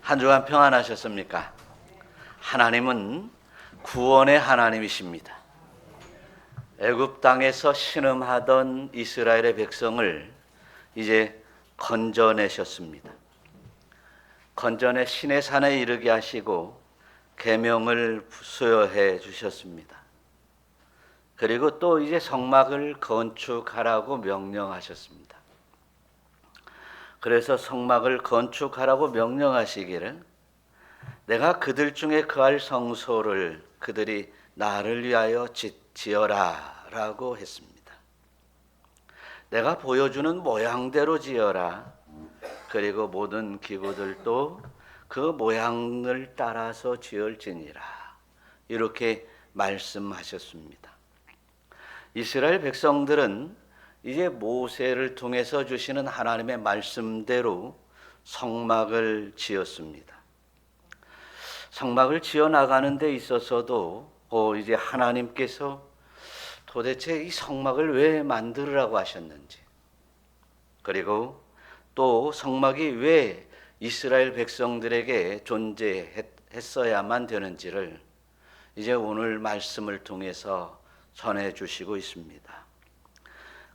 한 주간 평안하셨습니까? 하나님은 구원의 하나님이십니다. 애굽 땅에서 신음하던 이스라엘의 백성을 이제 건져내셨습니다. 건져내 시내 산에 이르게 하시고 계명을 수여해 주셨습니다. 그리고 또 이제 성막을 건축하라고 명령하셨습니다. 그래서 성막을 건축하라고 명령하시기를 내가 그들 중에 거할 성소를 그들이 나를 위하여 지어라 라고 했습니다. 내가 보여주는 모양대로 지어라. 그리고 모든 기구들도 그 모양을 따라서 지을지니라. 이렇게 말씀하셨습니다. 이스라엘 백성들은 이제 모세를 통해서 주시는 하나님의 말씀대로 성막을 지었습니다. 성막을 지어 나가는 데 있어서도 이제 하나님께서 도대체 이 성막을 왜 만들으라고 하셨는지, 그리고 또 성막이 왜 이스라엘 백성들에게 존재했어야만 되는지를 이제 오늘 말씀을 통해서 전해 주시고 있습니다.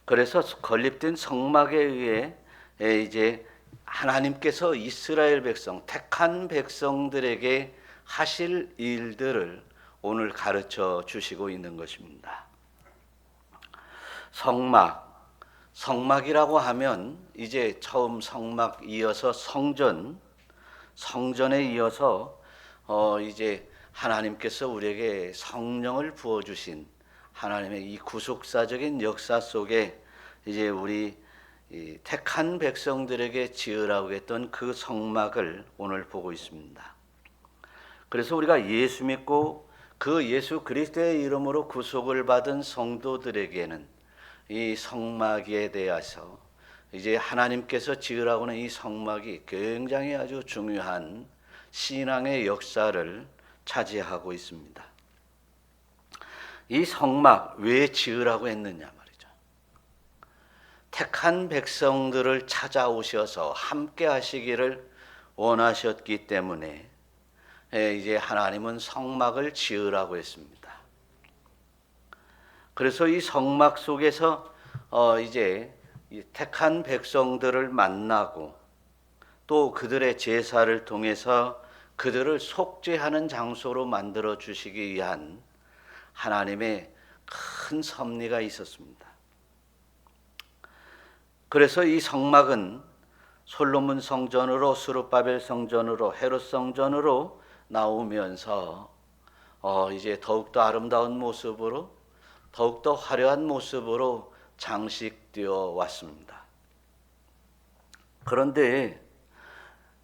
그래서 건립된 성막에 의해 이제 하나님께서 이스라엘 백성, 택한 백성들에게 하실 일들을 오늘 가르쳐 주시고 있는 것입니다. 성막이라고 하면 이제 처음 성막 이어서 성전에 이어서 이제 하나님께서 우리에게 성령을 부어 주신 하나님의 이 구속사적인 역사 속에 이제 우리 이 택한 백성들에게 지으라고 했던 그 성막을 오늘 보고 있습니다. 그래서 우리가 예수 믿고 그 예수 그리스도의 이름으로 구속을 받은 성도들에게는 이 성막에 대해서 이제 하나님께서 지으라고 하는 이 성막이 굉장히 아주 중요한 신앙의 역사를 차지하고 있습니다. 이 성막 왜 지으라고 했느냐 말이죠. 택한 백성들을 찾아오셔서 함께 하시기를 원하셨기 때문에 이제 하나님은 성막을 지으라고 했습니다. 그래서 이 성막 속에서 이제 택한 백성들을 만나고 또 그들의 제사를 통해서 그들을 속죄하는 장소로 만들어 주시기 위한 하나님의 큰 섭리가 있었습니다. 그래서 이 성막은 솔로몬 성전으로, 스룹바벨 성전으로, 헤롯 성전으로 나오면서 이제 더욱더 아름다운 모습으로, 더욱더 화려한 모습으로 장식되어 왔습니다. 그런데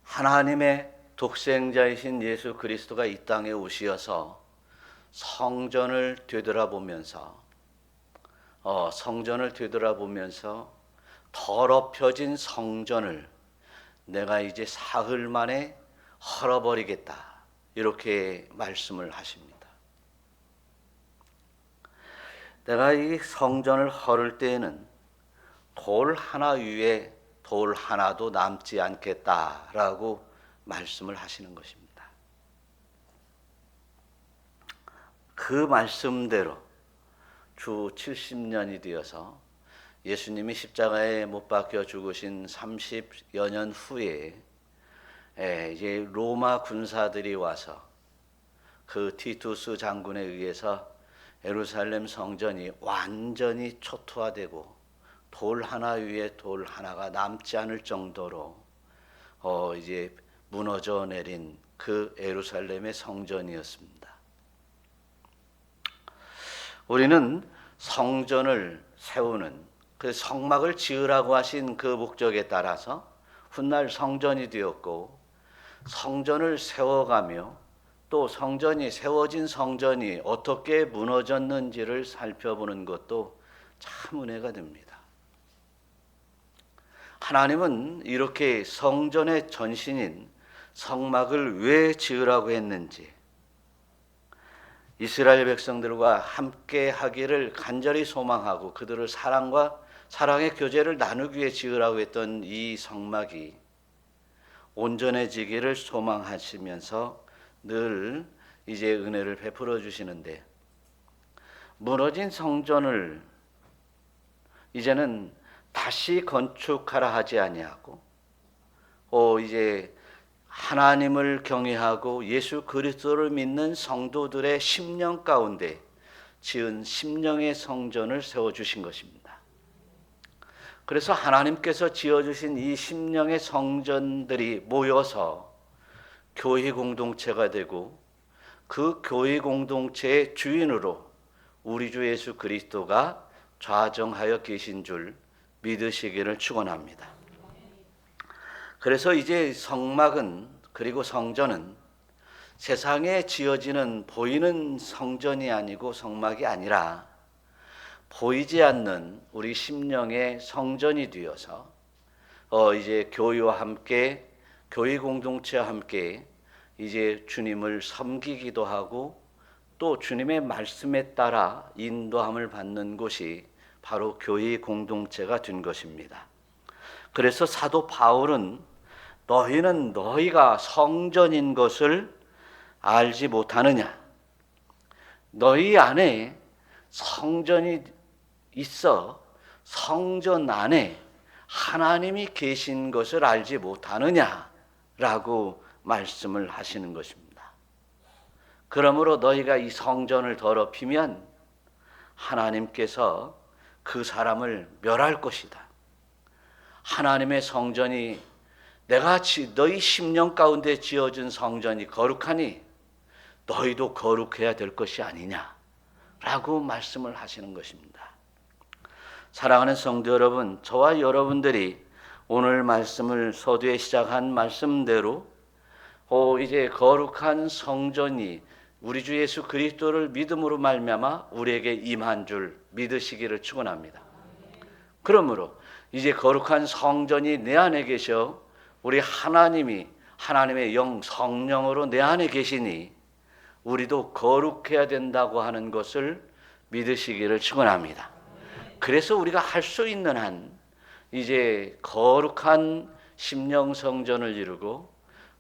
하나님의 독생자이신 예수 그리스도가 이 땅에 오시어서 성전을 되돌아보면서 더럽혀진 성전을 내가 이제 사흘 만에 헐어버리겠다, 이렇게 말씀을 하십니다. 내가 이 성전을 헐을 때에는 돌 하나 위에 돌 하나도 남지 않겠다라고 말씀을 하시는 것입니다. 그 말씀대로 주 70년이 되어서 예수님이 십자가에 못 박혀 죽으신 30여 년 후에 이제 로마 군사들이 와서 그 티투스 장군에 의해서 예루살렘 성전이 완전히 초토화되고 돌 하나 위에 돌 하나가 남지 않을 정도로 이제 무너져 내린 그 예루살렘의 성전이었습니다. 우리는 성전을 세우는 그 성막을 지으라고 하신 그 목적에 따라서 훗날 성전이 되었고, 성전을 세워가며 또 세워진 성전이 어떻게 무너졌는지를 살펴보는 것도 참 은혜가 됩니다. 하나님은 이렇게 성전의 전신인 성막을 왜 지으라고 했는지, 이스라엘 백성들과 함께 하기를 간절히 소망하고 그들을 사랑의 교제를 나누기 위해 지으라고 했던 이 성막이 온전해지기를 소망하시면서 늘 이제 은혜를 베풀어 주시는데, 무너진 성전을 이제는 다시 건축하라 하지 아니하고, 이제 하나님을 경외하고 예수 그리스도를 믿는 성도들의 심령 가운데 지은 심령의 성전을 세워주신 것입니다. 그래서 하나님께서 지어주신 이 심령의 성전들이 모여서 교회 공동체가 되고, 그 교회 공동체의 주인으로 우리 주 예수 그리스도가 좌정하여 계신 줄 믿으시기를 축원합니다. 그래서 이제 성막은, 그리고 성전은 세상에 지어지는 보이는 성전이 아니고 성막이 아니라 보이지 않는 우리 심령의 성전이 되어서 이제 교회와 함께, 교회 공동체와 함께 이제 주님을 섬기기도 하고 또 주님의 말씀에 따라 인도함을 받는 곳이 바로 교회 공동체가 된 것입니다. 그래서 사도 바울은 너희는 너희가 성전인 것을 알지 못하느냐? 너희 안에 성전이 있어 성전 안에 하나님이 계신 것을 알지 못하느냐라고 말씀을 하시는 것입니다. 그러므로 너희가 이 성전을 더럽히면 하나님께서 그 사람을 멸할 것이다. 하나님의 성전이, 내가 너희 심령 가운데 지어준 성전이 거룩하니 너희도 거룩해야 될 것이 아니냐라고 말씀을 하시는 것입니다. 사랑하는 성도 여러분, 저와 여러분들이 오늘 말씀을 서두에 시작한 말씀대로 이제 거룩한 성전이 우리 주 예수 그리스도를 믿음으로 말미암아 우리에게 임한 줄 믿으시기를 축원합니다. 그러므로 이제 거룩한 성전이 내 안에 계셔 우리 하나님이, 하나님의 영 성령으로 내 안에 계시니 우리도 거룩해야 된다고 하는 것을 믿으시기를 축원합니다. 그래서 우리가 할 수 있는 한 이제 거룩한 심령 성전을 이루고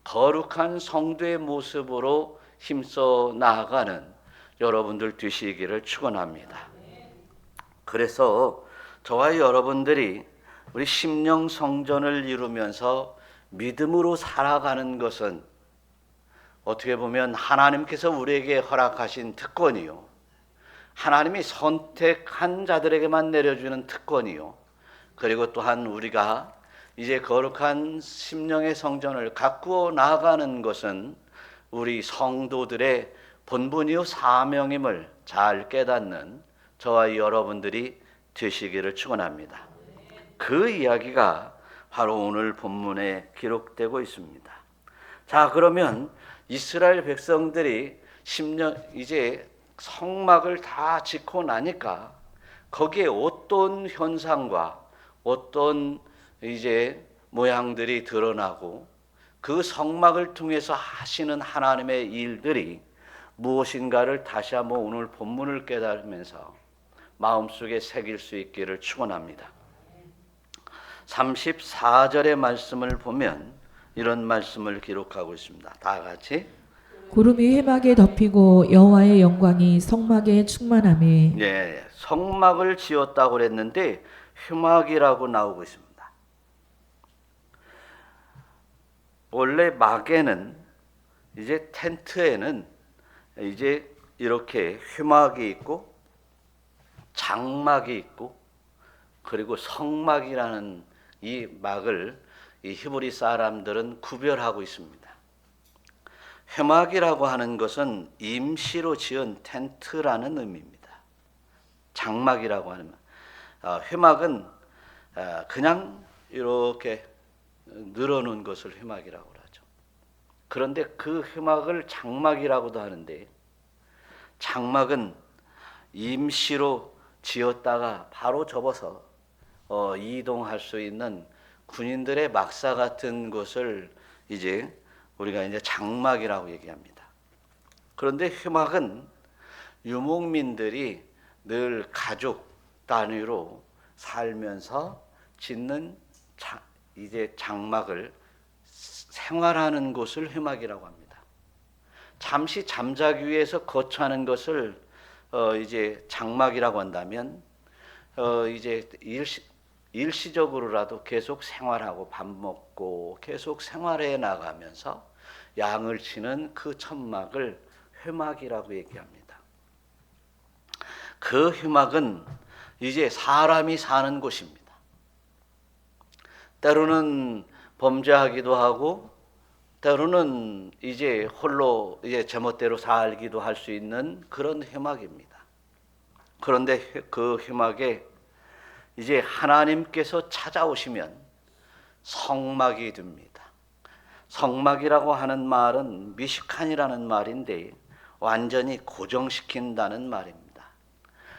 거룩한 성도의 모습으로 힘써 나아가는 여러분들 되시기를 축원합니다. 그래서 저와 여러분들이 우리 심령 성전을 이루면서 믿음으로 살아가는 것은 어떻게 보면 하나님께서 우리에게 허락하신 특권이요, 하나님이 선택한 자들에게만 내려주는 특권이요, 그리고 또한 우리가 이제 거룩한 심령의 성전을 가꾸어 나아가는 것은 우리 성도들의 본분이요 사명임을 잘 깨닫는 저와 여러분들이 되시기를 축원합니다. 그 이야기가 바로 오늘 본문에 기록되고 있습니다. 자, 그러면 이스라엘 백성들이 이제 성막을 다 짓고 나니까 거기에 어떤 현상과 어떤 이제 모양들이 드러나고 그 성막을 통해서 하시는 하나님의 일들이 무엇인가를 다시 한번 오늘 본문을 깨달으면서 마음속에 새길 수 있기를 축원합니다. 34절의 말씀을 보면 이런 말씀을 기록하고 있습니다. 다 같이. 구름이 회막에 덮이고 여호와의 영광이 성막에 충만하매. 네, 성막을 지었다고 그랬는데 회막이라고 나오고 있습니다. 원래 막에는, 이제 텐트에는 이제 이렇게 회막이 있고 장막이 있고 그리고 성막이라는 이 막을 이 히브리 사람들은 구별하고 있습니다. 회막이라고 하는 것은 임시로 지은 텐트라는 의미입니다. 장막이라고 하는 회막은 그냥 이렇게 늘어놓은 것을 회막이라고 하죠. 그런데 그 회막을 장막이라고도 하는데, 장막은 임시로 지었다가 바로 접어서 이동할 수 있는 군인들의 막사 같은 것을 이제 우리가 이제 장막이라고 얘기합니다. 그런데 회막은 유목민들이 늘 가족 단위로 살면서 짓는 이제 장막을 생활하는 곳을 회막이라고 합니다. 잠시 잠자기 위해서 거처하는 것을 이제 장막이라고 한다면 이제 일시적으로라도 계속 생활하고 밥 먹고 계속 생활해 나가면서 양을 치는 그 천막을 회막이라고 얘기합니다. 그 회막은 이제 사람이 사는 곳입니다. 때로는 범죄하기도 하고 때로는 이제 홀로 이제 제멋대로 살기도 할 수 있는 그런 회막입니다. 그런데 그 회막에 이제 하나님께서 찾아오시면 성막이 됩니다. 성막이라고 하는 말은 미시칸이라는 말인데 완전히 고정시킨다는 말입니다.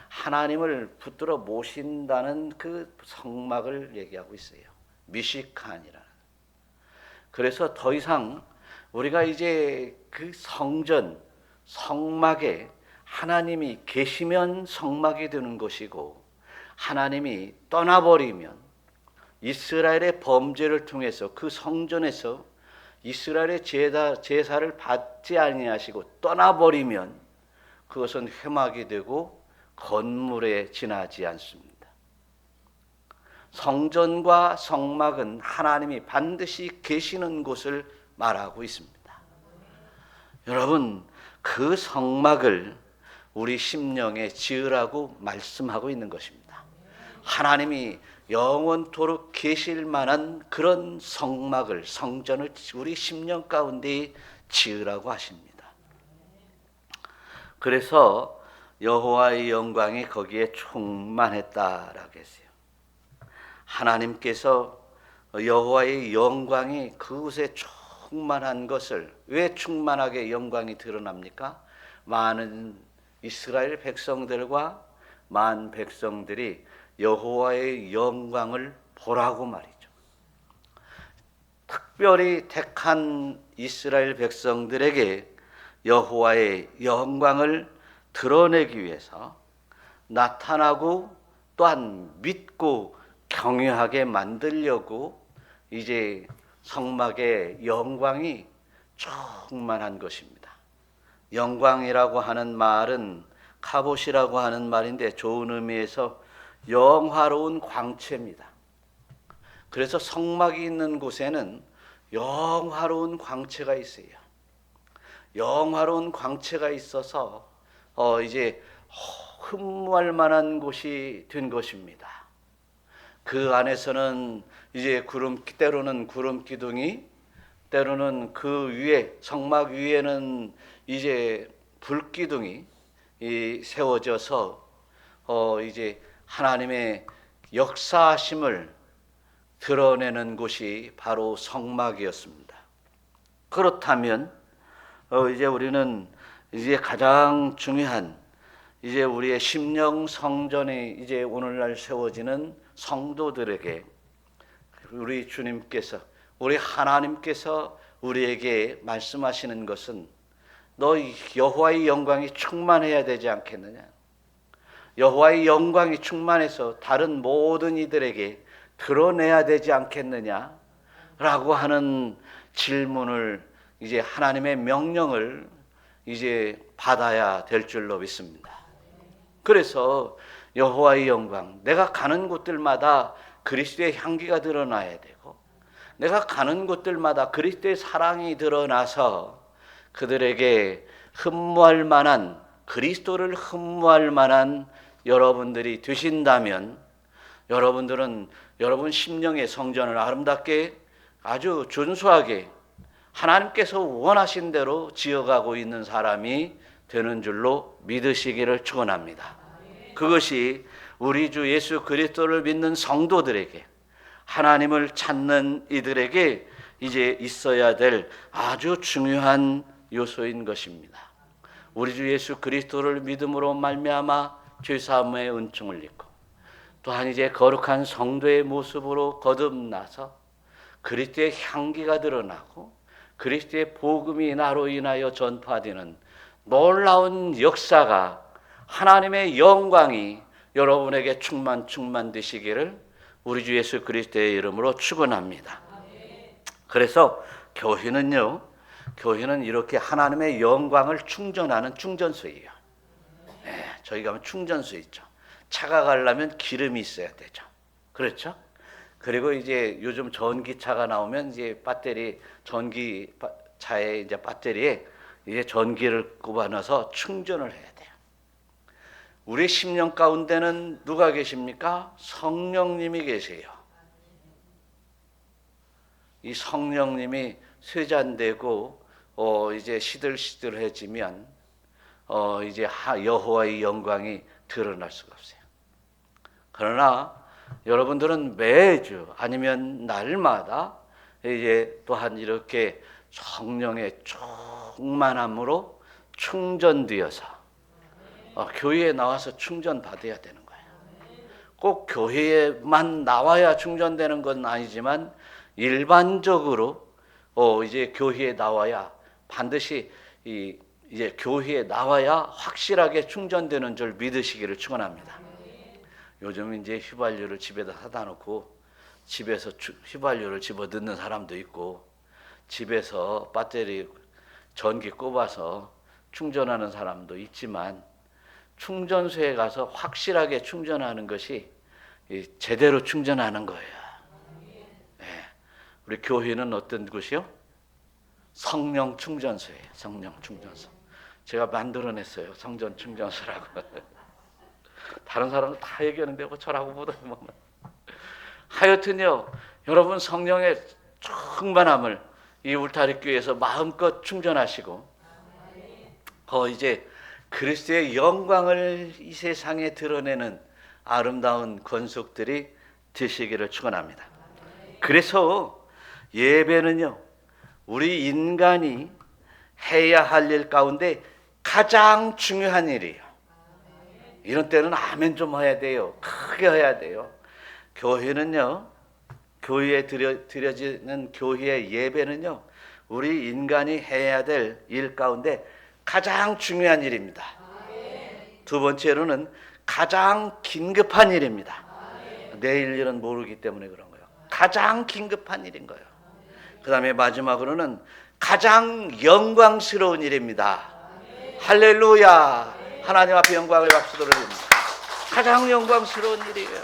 하나님을 붙들어 모신다는 그 성막을 얘기하고 있어요. 미시칸이라는. 그래서 더 이상 우리가 이제 그 성전, 성막에 하나님이 계시면 성막이 되는 것이고 하나님이 떠나버리면 이스라엘의 범죄를 통해서 그 성전에서 이스라엘의 제사를 받지 아니하시고 떠나버리면 그것은 회막이 되고 건물에 지나지 않습니다. 성전과 성막은 하나님이 반드시 계시는 곳을 말하고 있습니다. 여러분, 그 성막을 우리 심령에 지으라고 말씀하고 있는 것입니다. 하나님이 영원토록 계실 만한 그런 성막을, 성전을 우리 심령 가운데 지으라고 하십니다. 그래서 여호와의 영광이 거기에 충만했다라고 했어요. 하나님께서 여호와의 영광이 그곳에 충만한 것을, 왜 충만하게 영광이 드러납니까? 많은 이스라엘 백성들과 만 백성들이 여호와의 영광을 보라고 말이죠. 특별히 택한 이스라엘 백성들에게 여호와의 영광을 드러내기 위해서 나타나고 또한 믿고 경외하게 만들려고 이제 성막의 영광이 충만한 것입니다. 영광이라고 하는 말은 카봇이라고 하는 말인데 좋은 의미에서 영화로운 광채입니다. 그래서 성막이 있는 곳에는 영화로운 광채가 있어요. 영화로운 광채가 있어서 이제 흠모할 만한 곳이 된 것입니다. 그 안에서는 이제 때로는 구름 기둥이, 때로는 그 위에, 성막 위에는 이제 불 기둥이 세워져서 이제 하나님의 역사하심을 드러내는 곳이 바로 성막이었습니다. 그렇다면 이제 우리는 이제 가장 중요한 이제 우리의 심령 성전이 이제 오늘날 세워지는 성도들에게 우리 주님께서, 우리 하나님께서 우리에게 말씀하시는 것은 너 여호와의 영광이 충만해야 되지 않겠느냐? 여호와의 영광이 충만해서 다른 모든 이들에게 드러내야 되지 않겠느냐? 라고 하는 질문을, 이제 하나님의 명령을 이제 받아야 될 줄로 믿습니다. 그래서 여호와의 영광, 내가 가는 곳들마다 그리스도의 향기가 드러나야 되고, 내가 가는 곳들마다 그리스도의 사랑이 드러나서 그들에게 흠모할 만한, 그리스도를 흠모할 만한 여러분들이 되신다면, 여러분들은 여러분 심령의 성전을 아름답게 아주 준수하게 하나님께서 원하신 대로 지어가고 있는 사람이 되는 줄로 믿으시기를 축원합니다. 그것이 우리 주 예수 그리스도를 믿는 성도들에게, 하나님을 찾는 이들에게 이제 있어야 될 아주 중요한 요소인 것입니다. 우리 주 예수 그리스도를 믿음으로 말미암아 죄사함의 은총을 입고, 또한 이제 거룩한 성도의 모습으로 거듭나서 그리스도의 향기가 드러나고 그리스도의 복음이 나로 인하여 전파되는 놀라운 역사가, 하나님의 영광이 여러분에게 충만되시기를 우리 주 예수 그리스도의 이름으로 축원합니다. 그래서 교회는 이렇게 하나님의 영광을 충전하는 충전소예요. 네, 저희 가면 충전소 있죠. 차가 가려면 기름이 있어야 되죠. 그렇죠? 그리고 이제 요즘 전기차가 나오면 이제 전기차에 이제 배터리에 이제 전기를 꼽아넣어서 충전을 해야 돼요. 우리 심령 가운데는 누가 계십니까? 성령님이 계세요. 이 성령님이 쇠잔되고 이제 시들시들해지면 이제 여호와의 영광이 드러날 수가 없어요. 그러나 여러분들은 매주 아니면 날마다 이제 또한 이렇게 성령의 충만함으로 충전되어서 교회에 나와서 충전받아야 되는 거예요. 꼭 교회에만 나와야 충전되는 건 아니지만 일반적으로 이제 교회에 나와야 반드시 이제 교회에 나와야 확실하게 충전되는 줄 믿으시기를 축원합니다. 요즘 이제 휘발유를 집에다 사다 놓고 집에서 휘발유를 집어 넣는 사람도 있고 집에서 배터리 전기 꼽아서 충전하는 사람도 있지만 충전소에 가서 확실하게 충전하는 것이 제대로 충전하는 거예요. 네. 우리 교회는 어떤 곳이요? 성령 충전소예요. 성령 충전소. 제가 만들어냈어요. 성전 충전소라고. 다른 사람은 다 얘기하는데 저라고 못하면 하여튼요, 여러분 성령의 충만함을 이 울타리 교회에서 마음껏 충전하시고 이제 그리스도의 영광을 이 세상에 드러내는 아름다운 권속들이 되시기를 축원합니다. 그래서 예배는요, 우리 인간이 해야 할 일 가운데 가장 중요한 일이에요. 이런 때는 아멘 좀 해야 돼요. 크게 해야 돼요. 교회는요, 교회에 드려지는 교회의 예배는요, 우리 인간이 해야 될 일 가운데 가장 중요한 일입니다. 두 번째로는 가장 긴급한 일입니다. 내일 일은 모르기 때문에 그런 거예요. 가장 긴급한 일인 거예요. 그 다음에 마지막으로는 가장 영광스러운 일입니다. 할렐루야. 하나님 앞에 영광을 박수로 드립니다. 가장 영광스러운 일이에요.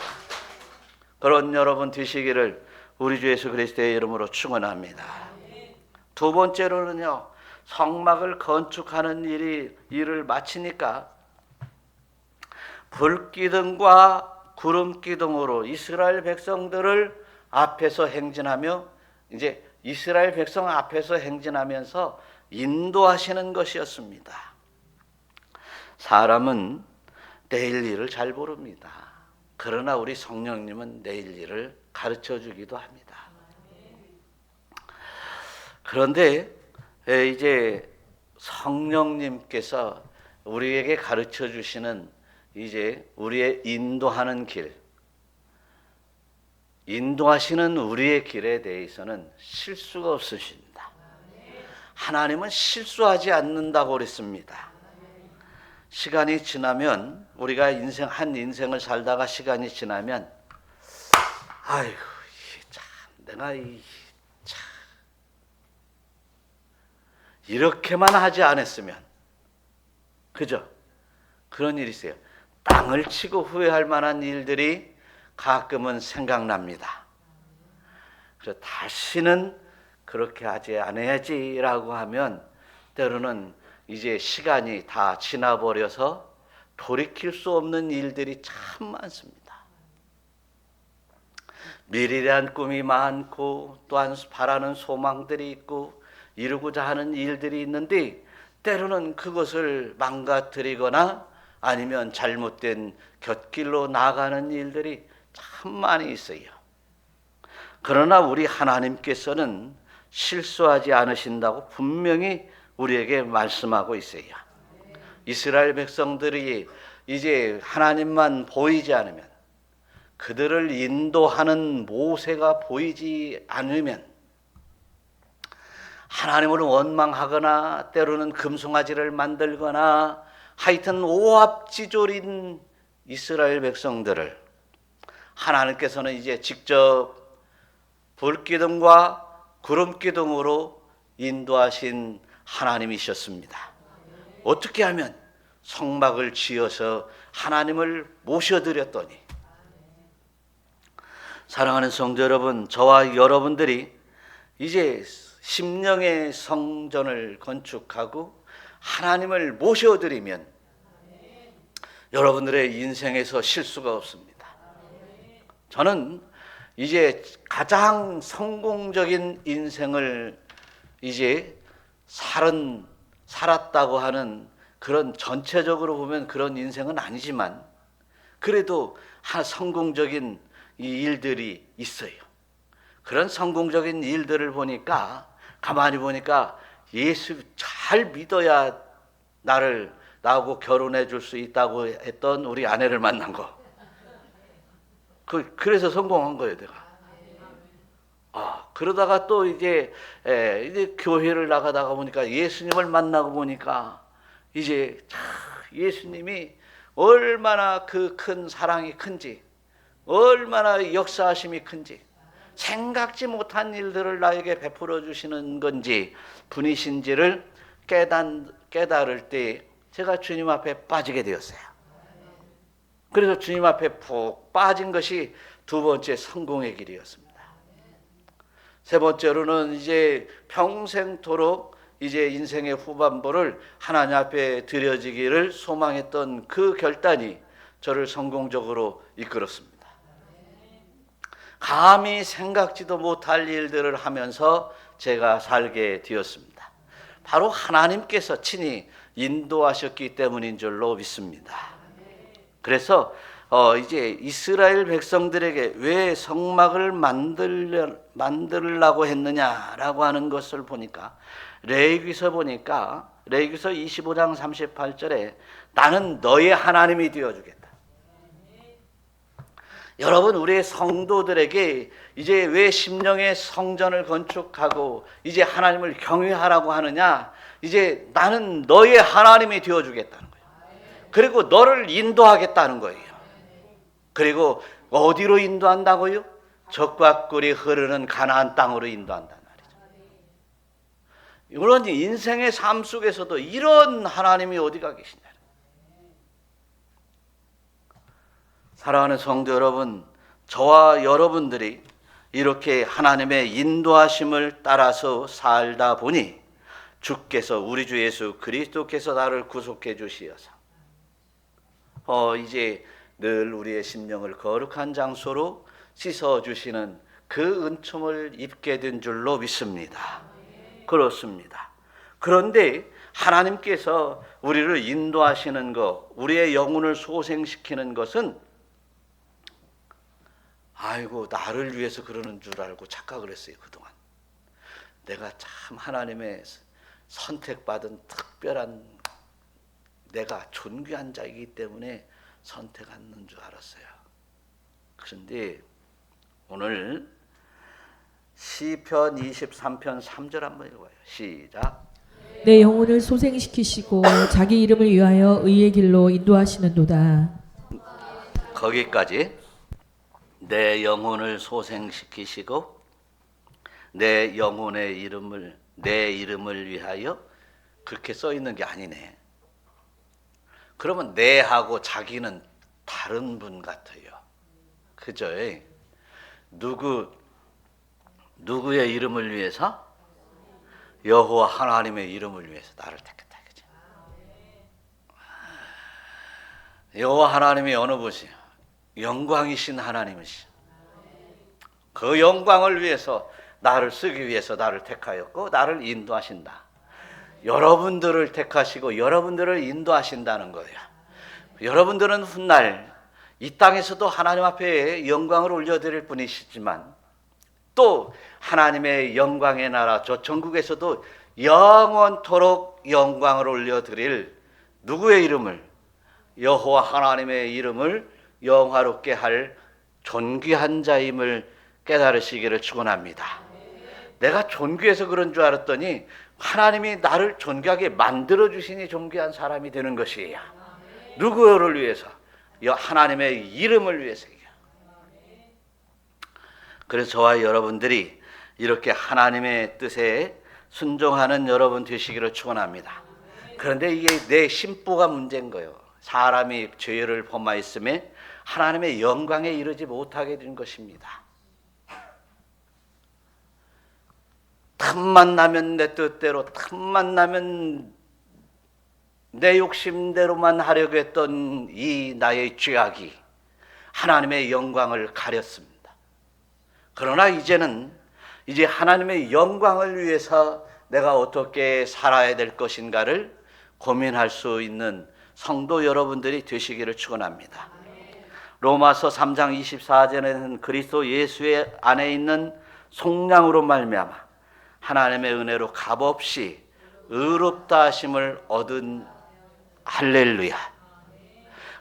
그런 여러분 되시기를 우리 주 예수 그리스도의 이름으로 축원합니다. 두 번째로는요, 성막을 건축하는 일을 마치니까 불기둥과 구름기둥으로 이스라엘 백성들을 앞에서 행진하며 이제 이스라엘 백성 앞에서 행진하면서 인도하시는 것이었습니다. 사람은 내일 일을 잘 모릅니다. 그러나 우리 성령님은 내일 일을 가르쳐 주기도 합니다. 그런데 이제 성령님께서 우리에게 가르쳐 주시는 이제 우리의 인도하는 길, 인도하시는 우리의 길에 대해서는 실수가 없으십니다. 하나님은 실수하지 않는다고 그랬습니다. 시간이 지나면 우리가 인생을 살다가 시간이 지나면 아이고 참 내가 참 이렇게만 하지 않았으면, 그죠? 그런 일이 있어요. 땅을 치고 후회할 만한 일들이 가끔은 생각납니다. 그래서 다시는 그렇게 하지 않아야지라고 하면 때로는 이제 시간이 다 지나버려서 돌이킬 수 없는 일들이 참 많습니다. 미래에 대한 꿈이 많고 또한 바라는 소망들이 있고 이루고자 하는 일들이 있는데 때로는 그것을 망가뜨리거나 아니면 잘못된 곁길로 나가는 일들이 참 많이 있어요. 그러나 우리 하나님께서는 실수하지 않으신다고 분명히 우리에게 말씀하고 있어요. 이스라엘 백성들이 이제 하나님만 보이지 않으면, 그들을 인도하는 모세가 보이지 않으면 하나님을 원망하거나 때로는 금송아지를 만들거나 하여튼 오합지졸인 이스라엘 백성들을 하나님께서는 이제 직접 불기둥과 구름기둥으로 인도하신 하나님이셨습니다. 어떻게 하면 성막을 지어서 하나님을 모셔드렸더니, 사랑하는 성도 여러분, 저와 여러분들이 이제 심령의 성전을 건축하고 하나님을 모셔드리면 여러분들의 인생에서 실수가 없습니다. 저는 이제 가장 성공적인 인생을 이제 살았다고 하는 그런, 전체적으로 보면 그런 인생은 아니지만 그래도 성공적인 이 일들이 있어요. 그런 성공적인 일들을 보니까, 가만히 보니까 예수 잘 믿어야 나하고 결혼해 줄 수 있다고 했던 우리 아내를 만난 거. 그래서 성공한 거예요, 내가. 그러다가 또 이제 교회를 나가다가 보니까 예수님을 만나고 보니까 이제 예수님이 얼마나 그 큰 사랑이 큰지, 얼마나 역사하심이 큰지, 생각지 못한 일들을 나에게 베풀어 주시는 건지, 분이신지를 깨달을 때 제가 주님 앞에 빠지게 되었어요. 그래서 주님 앞에 푹 빠진 것이 두 번째 성공의 길이었습니다. 세 번째로는 이제 평생토록 이제 인생의 후반부를 하나님 앞에 드려지기를 소망했던 그 결단이 저를 성공적으로 이끌었습니다. 감히 생각지도 못할 일들을 하면서 제가 살게 되었습니다. 바로 하나님께서 친히 인도하셨기 때문인 줄로 믿습니다. 그래서 이제 이스라엘 백성들에게 왜 성막을 만들려고 했느냐라고 하는 것을 보니까, 레위기서 보니까 레위기서 25장 38절에 나는 너의 하나님이 되어주겠다. 여러분, 우리의 성도들에게 이제 왜 심령의 성전을 건축하고 이제 하나님을 경외하라고 하느냐? 이제 나는 너의 하나님이 되어주겠다는 거예요. 그리고 너를 인도하겠다는 거예요. 그리고 어디로 인도한다고요? 젖과 꿀이 흐르는 가나안 땅으로 인도한다는 말이죠. 이런 인생의 삶 속에서도 이런 하나님이 어디가 계시냐? 사랑하는 성도 여러분, 저와 여러분들이 이렇게 하나님의 인도하심을 따라서 살다 보니 주께서, 우리 주 예수 그리스도께서 나를 구속해 주시어서 이제 늘 우리의 심령을 거룩한 장소로 씻어주시는 그 은총을 입게 된 줄로 믿습니다. 그렇습니다. 그런데 하나님께서 우리를 인도하시는 것, 우리의 영혼을 소생시키는 것은 나를 위해서 그러는 줄 알고 착각을 했어요. 그동안 내가 참 하나님의 선택받은 특별한, 내가 존귀한 자이기 때문에 선택하는 줄 알았어요. 그런데 오늘 시편 23편 3절 한번 읽어요. 시작. 내 영혼을 소생시키시고 자기 이름을 위하여 의의 길로 인도하시는도다. 거기까지. 내 영혼을 소생시키시고 내 영혼의 이름을, 내 이름을 위하여, 그렇게 써 있는 게 아니네. 그러면 내하고 자기는 다른 분 같아요. 그죠? 누구의 이름을 위해서? 여호와 하나님의 이름을 위해서 나를 택했다. 그죠? 여호와 하나님이 어느 분이요? 영광이신 하나님이시. 그 영광을 위해서, 나를 쓰기 위해서 나를 택하였고 나를 인도하신다. 여러분들을 택하시고 여러분들을 인도하신다는 거예요. 여러분들은 훗날 이 땅에서도 하나님 앞에 영광을 올려드릴 분이시지만 또 하나님의 영광의 나라, 저 천국에서도 영원토록 영광을 올려드릴 누구의 이름을? 여호와 하나님의 이름을 영화롭게 할 존귀한 자임을 깨달으시기를 축원합니다. 내가 존귀해서 그런 줄 알았더니 하나님이 나를 존귀하게 만들어 주시니 존귀한 사람이 되는 것이에요. 누구를 위해서? 하나님의 이름을 위해서요. 그래서 저와 여러분들이 이렇게 하나님의 뜻에 순종하는 여러분 되시기를 축원합니다. 그런데 이게 내 심보가 문제인 거예요. 사람이 죄를 범하였음에 하나님의 영광에 이르지 못하게 된 것입니다. 틈만 나면 내 뜻대로, 틈만 나면 내 욕심대로만 하려고 했던 이 나의 죄악이 하나님의 영광을 가렸습니다. 그러나 이제는 이제 하나님의 영광을 위해서 내가 어떻게 살아야 될 것인가를 고민할 수 있는 성도 여러분들이 되시기를 축원합니다. 로마서 3장 24절에는 그리스도 예수의 안에 있는 속량으로 말미암아 하나님의 은혜로 값없이 의롭다 하심을 얻은 할렐루야.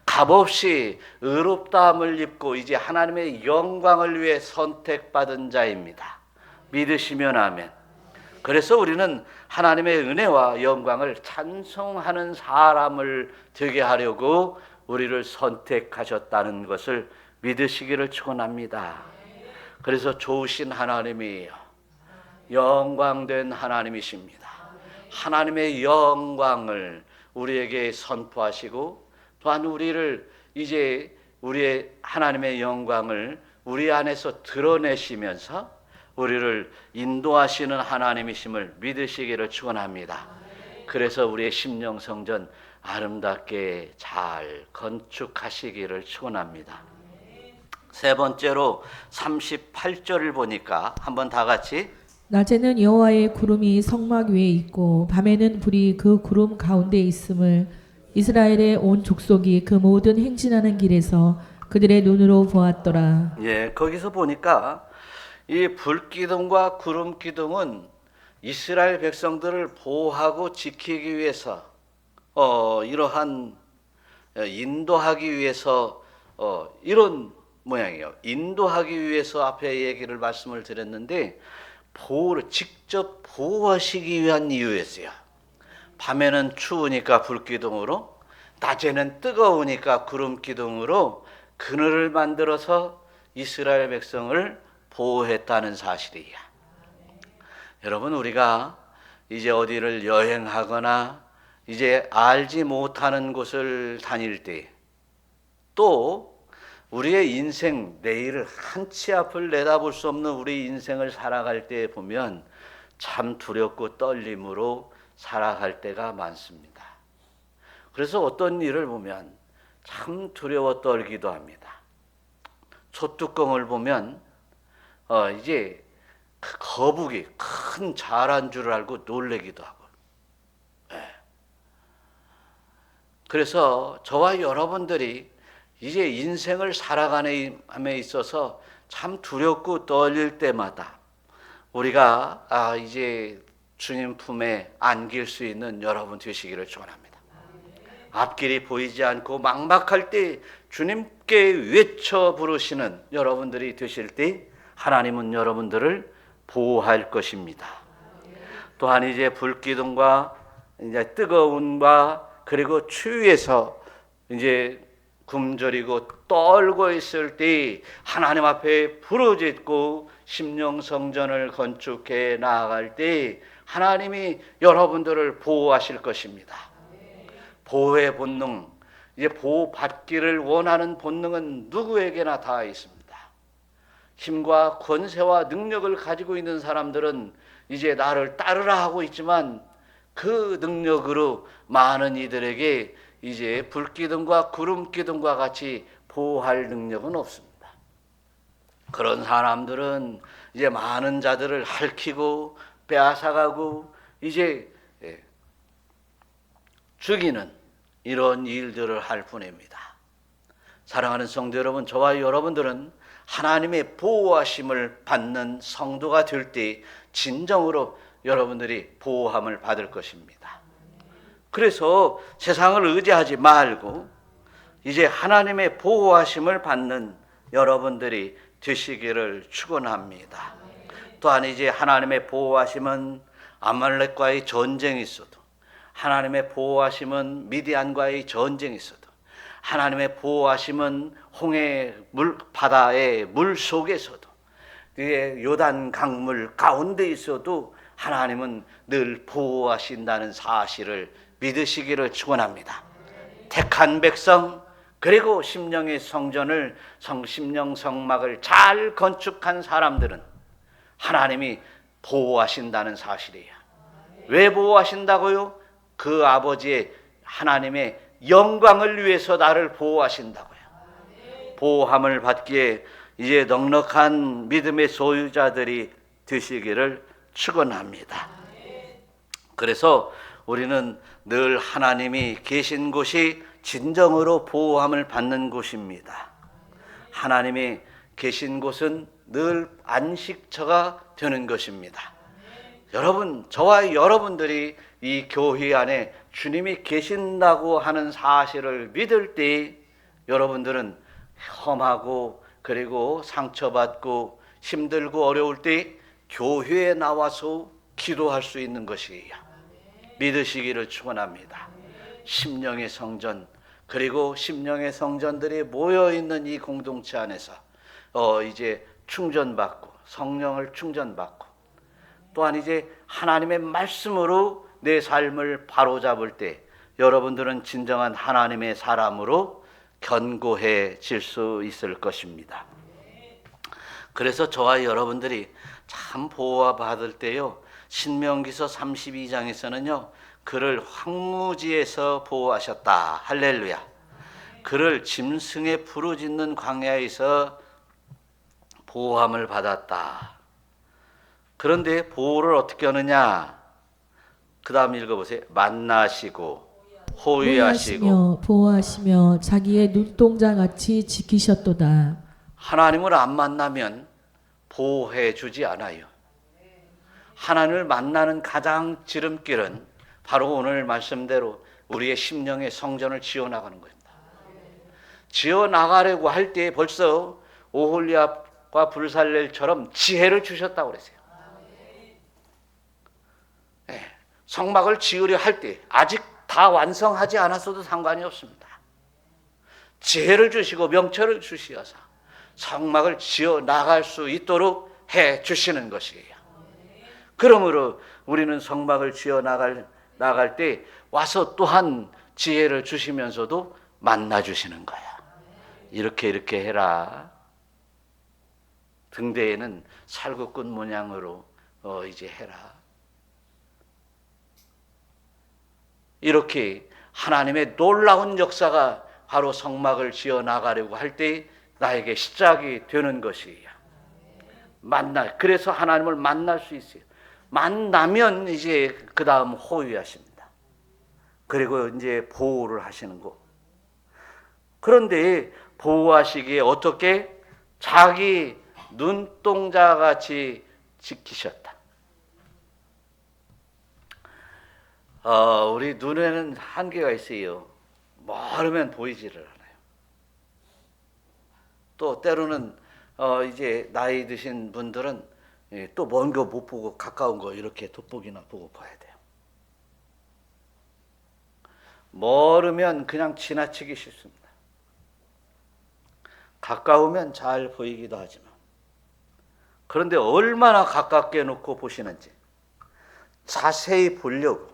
값없이 의롭다함을 입고 이제 하나님의 영광을 위해 선택받은 자입니다. 믿으시면 아멘. 그래서 우리는 하나님의 은혜와 영광을 찬송하는 사람을 되게 하려고 우리를 선택하셨다는 것을 믿으시기를 축원합니다. 그래서 좋으신 하나님이에요. 영광된 하나님이십니다. 하나님의 영광을 우리에게 선포하시고 또한 우리를 이제 우리의 하나님의 영광을 우리 안에서 드러내시면서 우리를 인도하시는 하나님이심을 믿으시기를 축원합니다. 그래서 우리의 심령 성전 아름답게 잘 건축하시기를 축원합니다. 세 번째로 38절을 보니까 한번 다 같이 낮에는 여호와의 구름이 성막 위에 있고 밤에는 불이 그 구름 가운데 있음을 이스라엘의 온 족속이 그 모든 행진하는 길에서 그들의 눈으로 보았더라. 예, 거기서 보니까 이 불기둥과 구름기둥은 이스라엘 백성들을 보호하고 지키기 위해서 이러한 인도하기 위해서 이런 모양이에요. 인도하기 위해서 앞에 얘기를 말씀을 드렸는데 보호를 직접 보호하시기 위한 이유였어요. 밤에는 추우니까 불기둥으로, 낮에는 뜨거우니까 구름기둥으로 그늘을 만들어서 이스라엘 백성을 보호했다는 사실이야. 여러분, 우리가 이제 어디를 여행하거나 이제 알지 못하는 곳을 다닐 때, 또 우리의 인생, 내일을 한 치 앞을 내다볼 수 없는 우리 인생을 살아갈 때 보면 참 두렵고 떨림으로 살아갈 때가 많습니다. 그래서 어떤 일을 보면 참 두려워 떨기도 합니다. 소뚜껑을 보면 이제 그 거북이 큰 자란 줄 알고 놀래기도 하고. 그래서 저와 여러분들이 이제 인생을 살아가는 데 있어서 참 두렵고 떨릴 때마다 우리가 이제 주님 품에 안길 수 있는 여러분 되시기를 축원합니다. 앞길이 보이지 않고 막막할 때 주님께 외쳐 부르시는 여러분들이 되실 때 하나님은 여러분들을 보호할 것입니다. 또한 이제 불기둥과 이제 뜨거움과 그리고 추위에서 이제 굶주리고 떨고 있을 때 하나님 앞에 부르짖고 심령 성전을 건축해 나아갈 때 하나님이 여러분들을 보호하실 것입니다. 보호의 본능, 이제 보호받기를 원하는 본능은 누구에게나 다 있습니다. 힘과 권세와 능력을 가지고 있는 사람들은 이제 나를 따르라 하고 있지만 그 능력으로 많은 이들에게 이제 불기둥과 구름기둥과 같이 보호할 능력은 없습니다. 그런 사람들은 이제 많은 자들을 핥히고 빼앗아가고 이제 죽이는 이런 일들을 할 뿐입니다. 사랑하는 성도 여러분, 저와 여러분들은 하나님의 보호하심을 받는 성도가 될 때 진정으로 여러분들이 보호함을 받을 것입니다. 그래서 세상을 의지하지 말고 이제 하나님의 보호하심을 받는 여러분들이 되시기를 축원합니다. 또한 이제 하나님의 보호하심은 아말렉과의 전쟁이 있어도, 하나님의 보호하심은 미디안과의 전쟁이 있어도, 하나님의 보호하심은 홍해 바다의 물 속에서도, 요단 강물 가운데 있어도 하나님은 늘 보호하신다는 사실을 믿으시기를 축원합니다. 택한 백성, 그리고 심령의 성전을, 심령 성막을 잘 건축한 사람들은 하나님이 보호하신다는 사실이에요. 왜 보호하신다고요? 그 아버지의 하나님의 영광을 위해서 나를 보호하신다고요. 보호함을 받기에 이제 넉넉한 믿음의 소유자들이 되시기를 축원합니다. 그래서 우리는 늘 하나님이 계신 곳이 진정으로 보호함을 받는 곳입니다. 하나님이 계신 곳은 늘 안식처가 되는 것입니다. 여러분, 저와 여러분들이 이 교회 안에 주님이 계신다고 하는 사실을 믿을 때 여러분들은 험하고 그리고 상처받고 힘들고 어려울 때 교회에 나와서 기도할 수 있는 것이에요. 믿으시기를 축원합니다. 심령의 성전, 그리고 심령의 성전들이 모여있는 이 공동체 안에서 이제 충전받고 성령을 충전받고 또한 이제 하나님의 말씀으로 내 삶을 바로잡을 때 여러분들은 진정한 하나님의 사람으로 견고해질 수 있을 것입니다. 그래서 저와 여러분들이 참 보호받을 때요, 신명기서 32장에서는요 그를 황무지에서 보호하셨다. 할렐루야. 그를 짐승의 부르짖는 광야에서 보호함을 받았다. 그런데 보호를 어떻게 하느냐? 그 다음 읽어보세요. 만나시고 호위하시고 보호하시며 자기의 눈동자같이 지키셨도다. 하나님을 안 만나면 보호해 주지 않아요. 하나님을 만나는 가장 지름길은 바로 오늘 말씀대로 우리의 심령의 성전을 지어나가는 겁니다. 지어나가려고 할 때 벌써 오홀리압과 불살렐처럼 지혜를 주셨다고 그랬어요. 네, 성막을 지으려 할 때 아직 다 완성하지 않았어도 상관이 없습니다. 지혜를 주시고 명철을 주시어서 성막을 지어나갈 수 있도록 해 주시는 것이에요. 그러므로 우리는 성막을 지어나갈 때 와서 또한 지혜를 주시면서도 만나주시는 거야. 이렇게 해라. 등대에는 살구꾼 모양으로 이제 해라. 이렇게 하나님의 놀라운 역사가 바로 성막을 지어나가려고 할 때 나에게 시작이 되는 것이에요. 그래서 하나님을 만날 수 있어요. 만나면 이제 그 다음 호위하십니다. 그리고 이제 보호를 하시는 거. 그런데 보호하시기에 어떻게? 자기 눈동자같이 지키셨다. 우리 눈에는 한계가 있어요. 멀으면 보이지를 않아요. 또 때로는 이제 나이 드신 분들은 또 먼 거 못 보고 가까운 거 이렇게 돋보기나 보고 봐야 돼요. 멀으면 그냥 지나치기 쉽습니다. 가까우면 잘 보이기도 하지만, 그런데 얼마나 가깝게 놓고 보시는지 자세히 보려고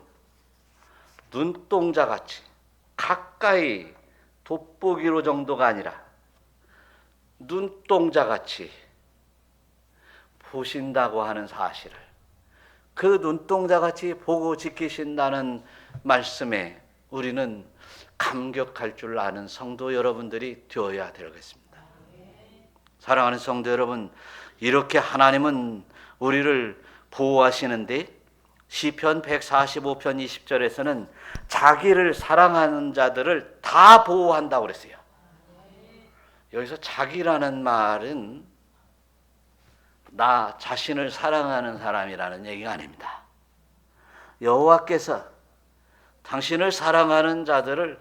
눈동자같이 가까이 돋보기로 정도가 아니라 눈동자같이 보신다고 하는 사실을, 그 눈동자같이 보고 지키신다는 말씀에 우리는 감격할 줄 아는 성도 여러분들이 되어야 되겠습니다. 사랑하는 성도 여러분, 이렇게 하나님은 우리를 보호하시는데 시편 145편 20절에서는 자기를 사랑하는 자들을 다 보호한다고 그랬어요. 여기서 자기라는 말은 나 자신을 사랑하는 사람이라는 얘기가 아닙니다. 여호와께서 당신을 사랑하는 자들을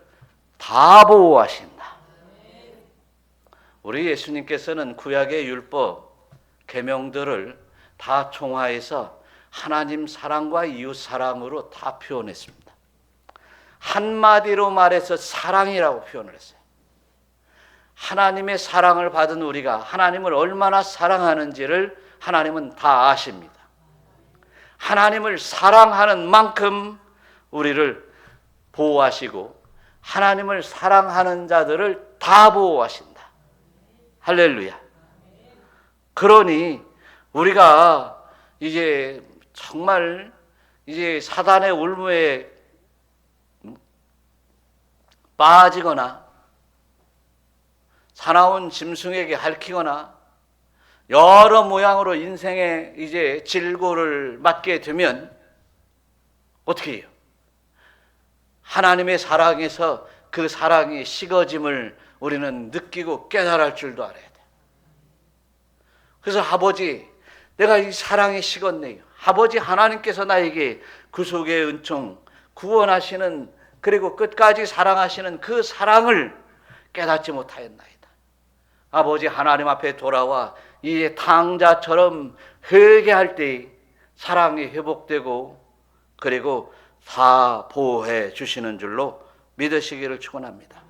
다 보호하신다. 우리 예수님께서는 구약의 율법, 계명들을 다 총화해서 하나님 사랑과 이웃 사랑으로 다 표현했습니다. 한마디로 말해서 사랑이라고 표현을 했어요. 하나님의 사랑을 받은 우리가 하나님을 얼마나 사랑하는지를 하나님은 다 아십니다. 하나님을 사랑하는 만큼 우리를 보호하시고 하나님을 사랑하는 자들을 다 보호하신다. 할렐루야. 그러니 우리가 이제 정말 이제 사단의 울무에 빠지거나 사나운 짐승에게 핥히거나 여러 모양으로 인생의 이제 질고를 맞게 되면 어떻게 해요? 하나님의 사랑에서 그 사랑이 식어짐을 우리는 느끼고 깨달을 줄도 알아야 돼. 그래서 아버지, 내가 이 사랑이 식었네요. 아버지 하나님께서 나에게 구속의 은총, 구원하시는 그리고 끝까지 사랑하시는 그 사랑을 깨닫지 못하였나이다. 아버지 하나님 앞에 돌아와 이 탕자처럼 회개할 때 사랑이 회복되고 그리고 다 보호해 주시는 줄로 믿으시기를 축원합니다.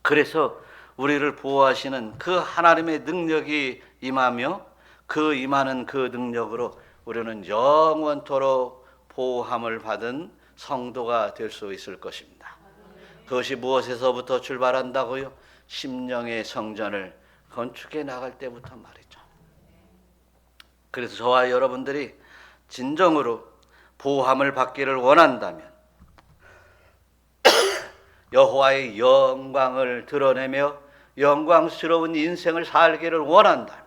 그래서 우리를 보호하시는 그 하나님의 능력이 임하며 그 임하는 그 능력으로 우리는 영원토록 보호함을 받은 성도가 될 수 있을 것입니다. 그것이 무엇에서부터 출발한다고요? 심령의 성전을 건축해 나갈 때부터 말이죠. 그래서 저와 여러분들이 진정으로 보호함을 받기를 원한다면 여호와의 영광을 드러내며 영광스러운 인생을 살기를 원한다면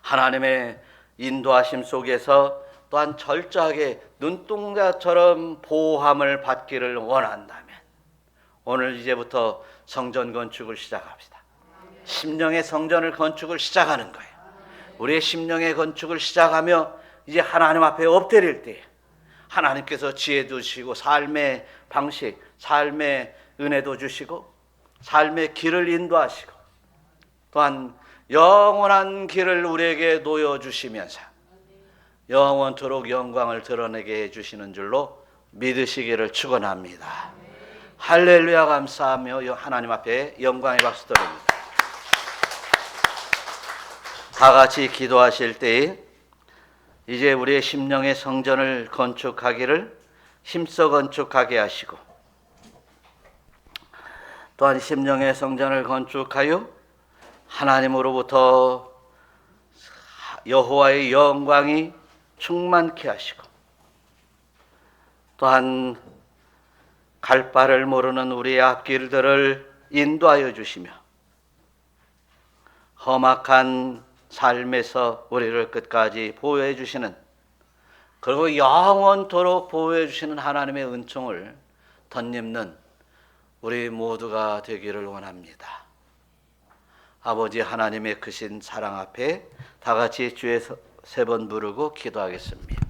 하나님의 인도하심 속에서 또한 철저하게 눈동자처럼 보호함을 받기를 원한다면 오늘 이제부터 성전 건축을 시작합시다. 심령의 성전을 건축을 시작하는 거예요. 우리의 심령의 건축을 시작하며 이제 하나님 앞에 엎드릴 때 하나님께서 지혜 주시고 삶의 방식, 삶의 은혜도 주시고 삶의 길을 인도하시고 또한 영원한 길을 우리에게 놓여주시면서 영원토록 영광을 드러내게 해주시는 줄로 믿으시기를 축원합니다. 할렐루야. 감사하며 하나님 앞에 영광의 박수 드립니다. 다 같이 기도하실 때 이제 우리의 심령의 성전을 건축하기를 힘써 건축하게 하시고 또한 심령의 성전을 건축하여 하나님으로부터 여호와의 영광이 충만케 하시고 또한 갈 바를 모르는 우리의 앞길들을 인도하여 주시며 험악한 삶에서 우리를 끝까지 보호해 주시는 그리고 영원토록 보호해 주시는 하나님의 은총을 덧입는 우리 모두가 되기를 원합니다. 아버지 하나님의 크신 사랑 앞에 다 같이 주의 세 번 부르고 기도하겠습니다.